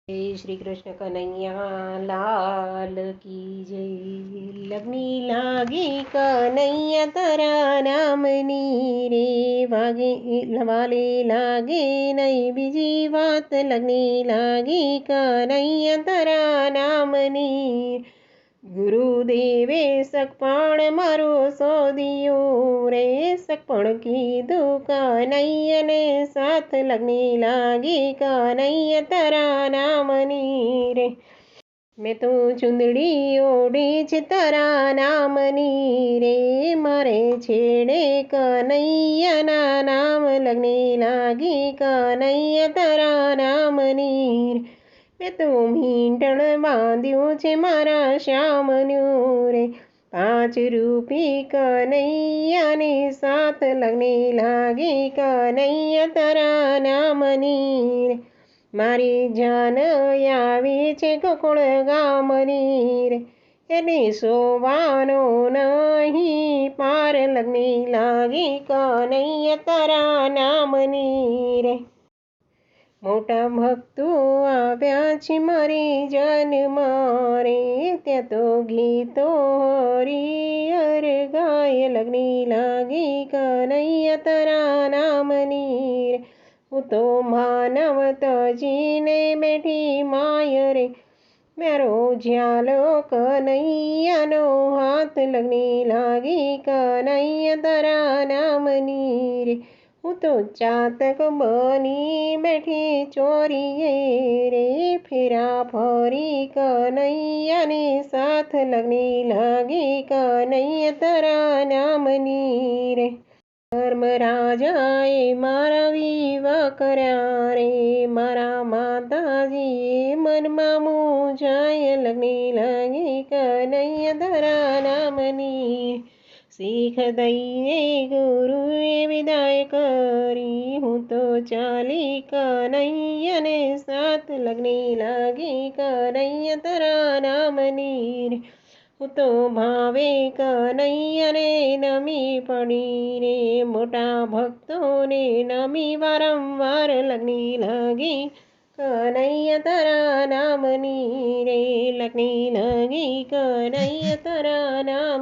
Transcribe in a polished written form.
जय श्री कृष्ण कन्हैया लाल की जय। लग्नी लागी कन्हैया तारा नामनी रे, वागे वाले लागे नहीं बीजी बात। लग्नी लागी कन्हैया तारा नामनी, गुरुदेवे सकपण मारो सोदियो रे, सकपण कीधुं कन्हैया ने साथ। लग्नी लागी कन्हैया तारा नामनी रे, मैं तो चुंदड़ी ओढ़ी છે તારા નામની રે, મારે છેડે કનૈયાના નામ। લગ્ની લાગી કનૈયા તારા નામની રે, મેં તો મીંઢણ બાંધ્યું છે મારા શ્યામનું રે, 5 રૂપી કનૈયાની સાથ। લગ્ની લાગી કનૈયા તારા નામની રે, મારી જાન આવી છે ગોકુળ ગામની રે, એને શોભાનો નહીં પાર। લગ્ની લાગી કનૈયા તારા નામની રે, મોટા ભક્તો આવ્યા છે મારી જાનમાં રે, ત્યાં તો ગીતો હરિહર ગાય। લગ્ની લાગી કનૈયા તારા નામની રે, હું તો માનવ તજીને બેઠી માય રે, મારો જ્યાલો કનૈયાનો હાથ। લગ્ની લાગી કનૈયા તારા નામની રે, હું તો ચાતક બની બેઠી ચોરીએ રે, ફેરા ફરી કનૈયાની સાથ। લગ્ની લાગી કનૈયા તારા નામની રે, ધર્મરાજાએ મારા વિવાહ કર્યા રે, મારા માતાજીએ મનમાં મૂંઝાય। લગ્ની લાગી કનૈયા તારા નામની, શીખ દઈને ગુરુએ વિદાય કરી, હું તો ચાલી કનૈયાને સાથ। લગ્ની લાગી કનૈયા તારા નામની રે, હું તો ભાવે કનૈયાને નમી પડી રે, મોટા ભક્તોને નમી વારંવાર। લગ્ની લાગી કનૈયા તારા નામની રે, લગ્ની લાગી કનૈયા તારા નામ।